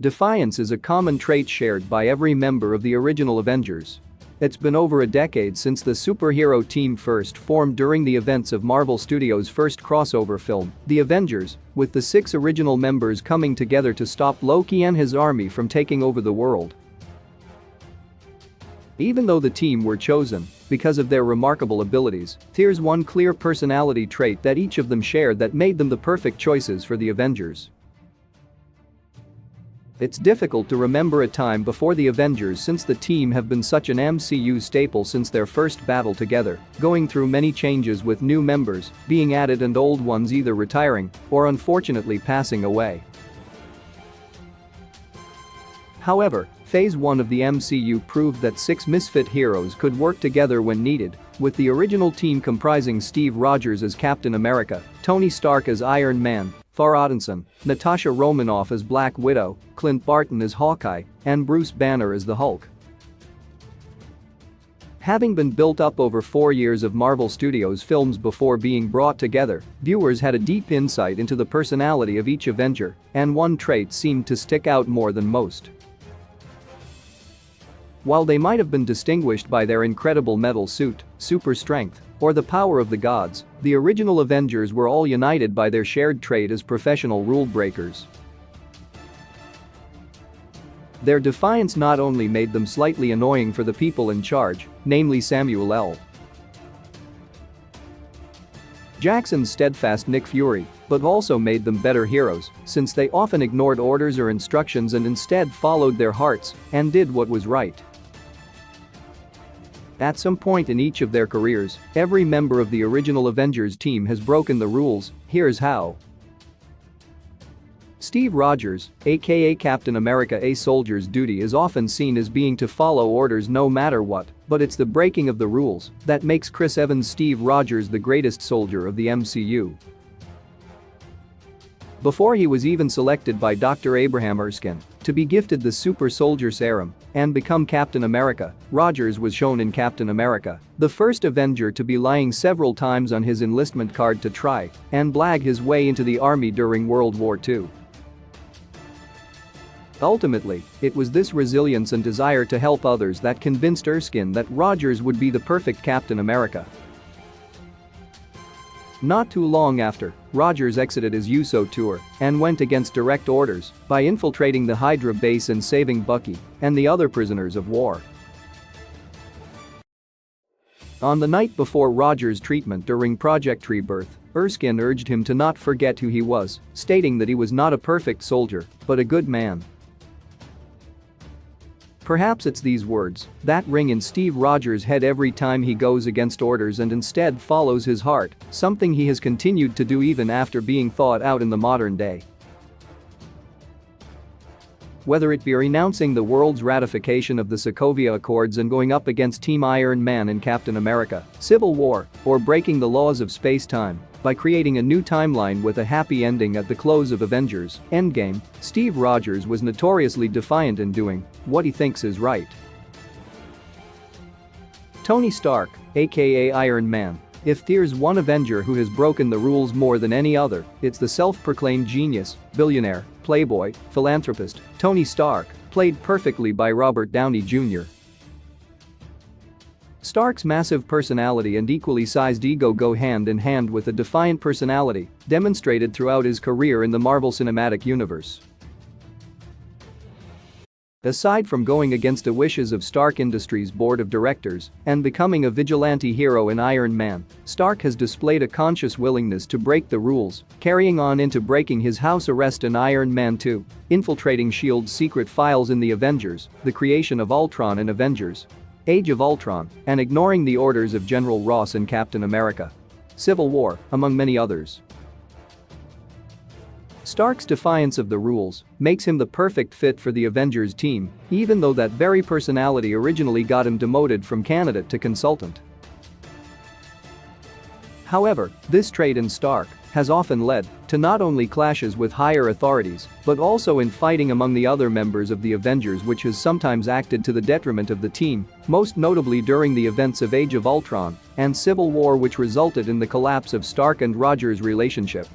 Defiance is a common trait shared by every member of the original Avengers. It's been over a decade since the superhero team first formed during the events of Marvel Studios' first crossover film, The Avengers, with the 6 original members coming together to stop Loki and his army from taking over the world. Even though the team were chosen because of their remarkable abilities, there's one clear personality trait that each of them shared that made them the perfect choices for the Avengers. It's difficult to remember a time before the Avengers since the team have been such an MCU staple since their first battle together, going through many changes with new members being added and old ones either retiring or unfortunately passing away. However, Phase 1 of the MCU proved that 6 misfit heroes could work together when needed, with the original team comprising Steve Rogers as Captain America, Tony Stark as Iron Man, Thor Odinson, Natasha Romanoff as Black Widow, Clint Barton as Hawkeye, and Bruce Banner as the Hulk. Having been built up over 4 years of Marvel Studios films before being brought together, viewers had a deep insight into the personality of each Avenger, and one trait seemed to stick out more than most. While they might have been distinguished by their incredible metal suit, super strength, or the power of the gods, the original Avengers were all united by their shared trait as professional rule breakers. Their defiance not only made them slightly annoying for the people in charge, namely Samuel L. Jackson's steadfast Nick Fury, but also made them better heroes since they often ignored orders or instructions and instead followed their hearts and did what was right. At some point in each of their careers, every member of the original Avengers team has broken the rules. Here's how. Steve Rogers, aka Captain America, a soldier's duty is often seen as being to follow orders no matter what, but it's the breaking of the rules that makes Chris Evans' Steve Rogers the greatest soldier of the MCU. Before he was even selected by Dr. Abraham Erskine to be gifted the Super Soldier Serum and become Captain America, Rogers was shown in Captain America, the first Avenger to be lying several times on his enlistment card to try and blag his way into the army during World War II. Ultimately, it was this resilience and desire to help others that convinced Erskine that Rogers would be the perfect Captain America. Not too long after, Rogers exited his USO tour and went against direct orders by infiltrating the Hydra base and saving Bucky and the other prisoners of war. On the night before Rogers' treatment during Project Rebirth, Erskine urged him to not forget who he was, stating that he was not a perfect soldier, but a good man. Perhaps it's these words that ring in Steve Rogers' head every time he goes against orders and instead follows his heart, something he has continued to do even after being thawed out in the modern day. Whether it be renouncing the world's ratification of the Sokovia Accords and going up against Team Iron Man in Captain America: Civil War, or breaking the laws of space-time by creating a new timeline with a happy ending at the close of Avengers: Endgame, Steve Rogers was notoriously defiant in doing what he thinks is right. Tony Stark, aka Iron Man. If there's one Avenger who has broken the rules more than any other, it's the self-proclaimed genius, billionaire, playboy, philanthropist, Tony Stark, played perfectly by Robert Downey Jr. Stark's massive personality and equally sized ego go hand in hand with a defiant personality demonstrated throughout his career in the Marvel Cinematic Universe. Aside from going against the wishes of Stark Industries' board of directors and becoming a vigilante hero in Iron Man, Stark has displayed a conscious willingness to break the rules, carrying on into breaking his house arrest in Iron Man 2, infiltrating S.H.I.E.L.D's secret files in the Avengers, the creation of Ultron in Avengers: Age of Ultron, and ignoring the orders of General Ross in Captain America: Civil War, among many others. Stark's defiance of the rules makes him the perfect fit for the Avengers team, even though that very personality originally got him demoted from candidate to consultant. However, this trait in Stark has often led to not only clashes with higher authorities, but also in fighting among the other members of the Avengers, which has sometimes acted to the detriment of the team, most notably during the events of Age of Ultron and Civil War, which resulted in the collapse of Stark and Rogers' relationship.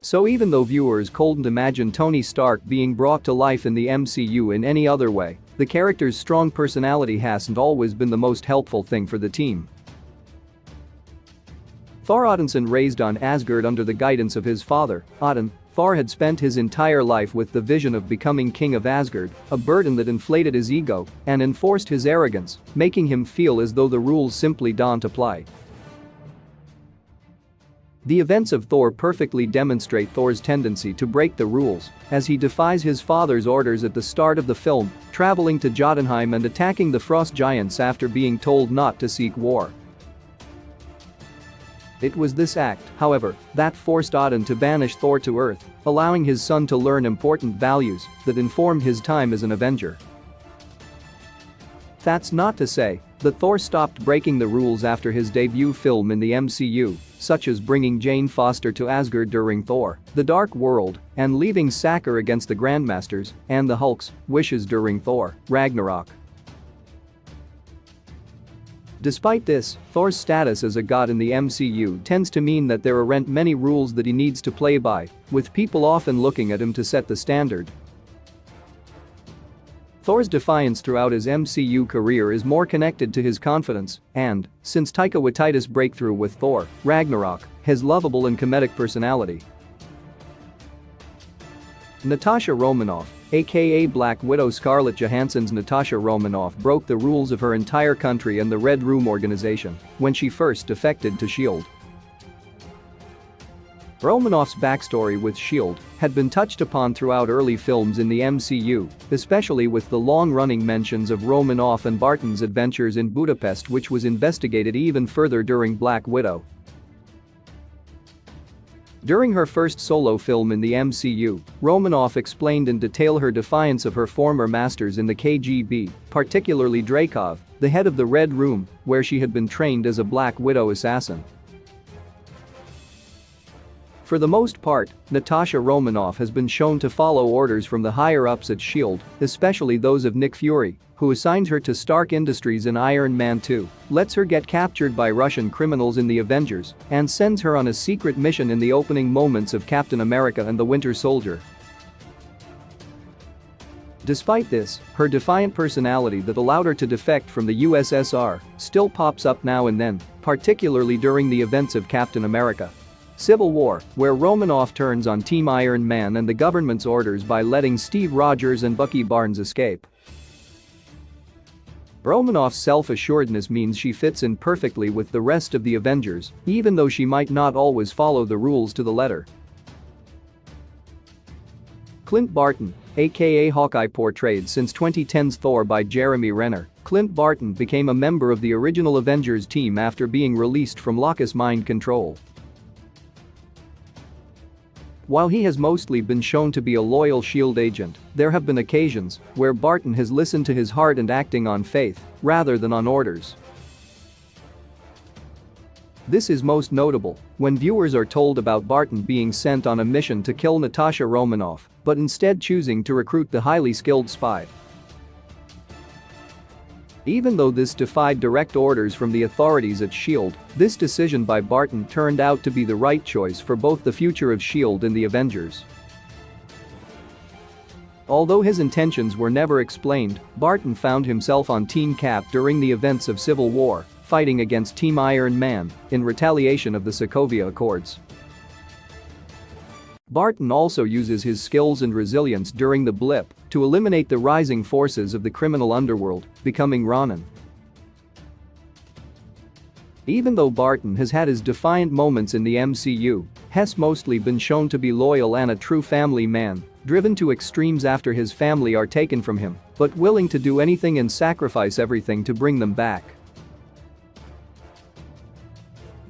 So even though viewers couldn't imagine Tony Stark being brought to life in the MCU in any other way, the character's strong personality hasn't always been the most helpful thing for the team. Thor Odinson, raised on Asgard under the guidance of his father, Odin, Thor had spent his entire life with the vision of becoming king of Asgard, a burden that inflated his ego and enforced his arrogance, making him feel as though the rules simply don't apply. The events of Thor perfectly demonstrate Thor's tendency to break the rules, as he defies his father's orders at the start of the film, traveling to Jotunheim and attacking the Frost Giants after being told not to seek war. It was this act, however, that forced Odin to banish Thor to Earth, allowing his son to learn important values that informed his time as an Avenger. That's not to say that Thor stopped breaking the rules after his debut film in the MCU, such as bringing Jane Foster to Asgard during Thor: The Dark World and leaving Sakaar against the Grandmasters and the Hulk's wishes during Thor: Ragnarok. Despite this, Thor's status as a god in the MCU tends to mean that there aren't many rules that he needs to play by, with people often looking at him to set the standard. Thor's defiance throughout his MCU career is more connected to his confidence and, since Taika Waititi's breakthrough with Thor: Ragnarok, his lovable and comedic personality. Natasha Romanoff, aka Black Widow Scarlett Johansson's Natasha Romanoff, broke the rules of her entire country and the Red Room organization when she first defected to S.H.I.E.L.D. Romanoff's backstory with S.H.I.E.L.D. had been touched upon throughout early films in the MCU, especially with the long-running mentions of Romanoff and Barton's adventures in Budapest, which was investigated even further during Black Widow. During her first solo film in the MCU, Romanoff explained in detail her defiance of her former masters in the KGB, particularly Dreykov, the head of the Red Room, where she had been trained as a Black Widow assassin. For the most part, Natasha Romanoff has been shown to follow orders from the higher-ups at S.H.I.E.L.D., especially those of Nick Fury, who assigned her to Stark Industries in Iron Man 2, lets her get captured by Russian criminals in the Avengers, and sends her on a secret mission in the opening moments of Captain America and the Winter Soldier. Despite this, her defiant personality that allowed her to defect from the USSR still pops up now and then, particularly during the events of Captain America: Civil War, where Romanoff turns on Team Iron Man and the government's orders by letting Steve Rogers and Bucky Barnes escape. Romanoff's self-assuredness means she fits in perfectly with the rest of the Avengers, even though she might not always follow the rules to the letter. Clint Barton, aka Hawkeye, portrayed since 2010's Thor by Jeremy Renner. Clint Barton became a member of the original Avengers team after being released from Locke's mind control. While he has mostly been shown to be a loyal S.H.I.E.L.D. agent, there have been occasions where Barton has listened to his heart and acting on faith rather than on orders. This is most notable when viewers are told about Barton being sent on a mission to kill Natasha Romanoff, but instead choosing to recruit the highly skilled spy. Even though this defied direct orders from the authorities at S.H.I.E.L.D., this decision by Barton turned out to be the right choice for both the future of S.H.I.E.L.D. and the Avengers. Although his intentions were never explained, Barton found himself on Team Cap during the events of Civil War, fighting against Team Iron Man in retaliation of the Sokovia Accords. Barton also uses his skills and resilience during the blip to eliminate the rising forces of the criminal underworld, becoming Ronin. Even though Barton has had his defiant moments in the MCU, Hess mostly been shown to be loyal and a true family man, driven to extremes after his family are taken from him, but willing to do anything and sacrifice everything to bring them back.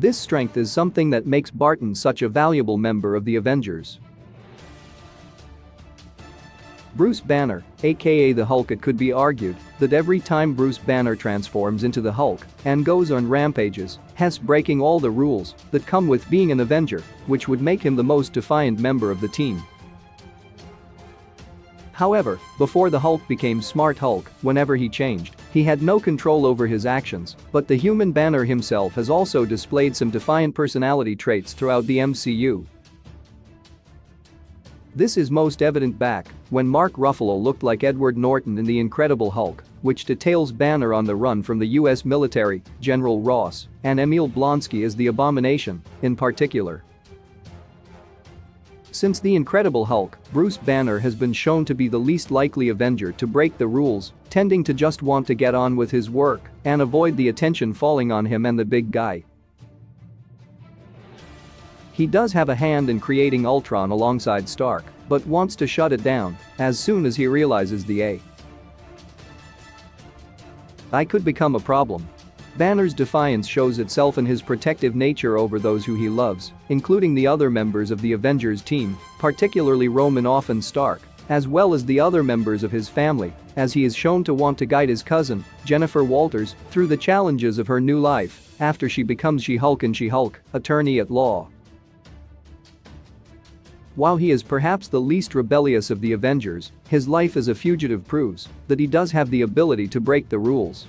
This strength is something that makes Barton such a valuable member of the Avengers. Bruce Banner, aka the Hulk. It could be argued that every time Bruce Banner transforms into the Hulk and goes on rampages, Hess breaking all the rules that come with being an Avenger, which would make him the most defiant member of the team. However, before the Hulk became Smart Hulk, whenever he changed, he had no control over his actions, but the human Banner himself has also displayed some defiant personality traits throughout the MCU. This is most evident back when Mark Ruffalo looked like Edward Norton in The Incredible Hulk, which details Banner on the run from the US military, General Ross, and Emil Blonsky as the Abomination, in particular. Since The Incredible Hulk, Bruce Banner has been shown to be the least likely Avenger to break the rules, tending to just want to get on with his work and avoid the attention falling on him and the big guy. He does have a hand in creating Ultron alongside Stark, but wants to shut it down as soon as he realizes the AI could become a problem. Banner's defiance shows itself in his protective nature over those who he loves, including the other members of the Avengers team, particularly Romanoff and Stark, as well as the other members of his family, as he is shown to want to guide his cousin, Jennifer Walters, through the challenges of her new life after she becomes She-Hulk and She-Hulk, attorney at law. While he is perhaps the least rebellious of the Avengers, his life as a fugitive proves that he does have the ability to break the rules.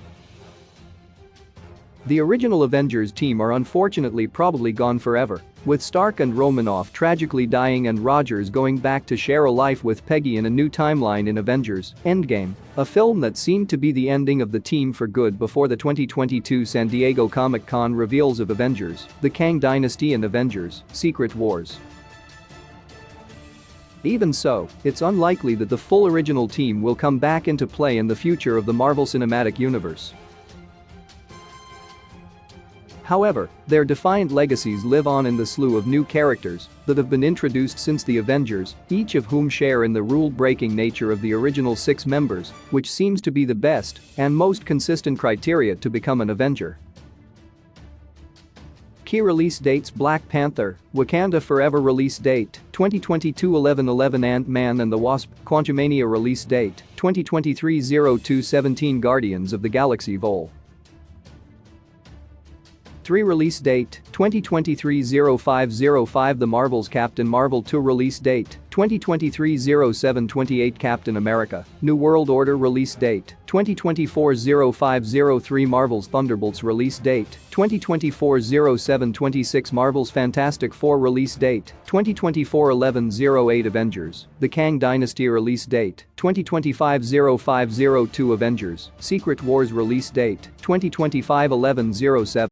The original Avengers team are unfortunately probably gone forever, with Stark and Romanoff tragically dying and Rogers going back to share a life with Peggy in a new timeline in Avengers: Endgame, a film that seemed to be the ending of the team for good before the 2022 San Diego Comic-Con reveals of Avengers: The Kang Dynasty and Avengers: Secret Wars. Even so, it's unlikely that the full original team will come back into play in the future of the Marvel Cinematic Universe. However, their defiant legacies live on in the slew of new characters that have been introduced since the Avengers, each of whom share in the rule-breaking nature of the original 6 members, which seems to be the best and most consistent criteria to become an Avenger. Key release dates: Black Panther, Wakanda Forever release date, 2022 11/11 Ant-Man and the Wasp, Quantumania release date, 2023 02/17 Guardians of the Galaxy Vol. 3 release date, 2023 05/05 The Marvels Captain Marvel 2 release date, 2023 07/28 Captain America, New World Order release date, 2024 05/03 Marvel's Thunderbolts release date, 2024 07/26 Marvel's Fantastic Four release date, 2024 11/08 Avengers: The Kang Dynasty release date, 2025 05/02 Avengers: Secret Wars release date, 2025 11/07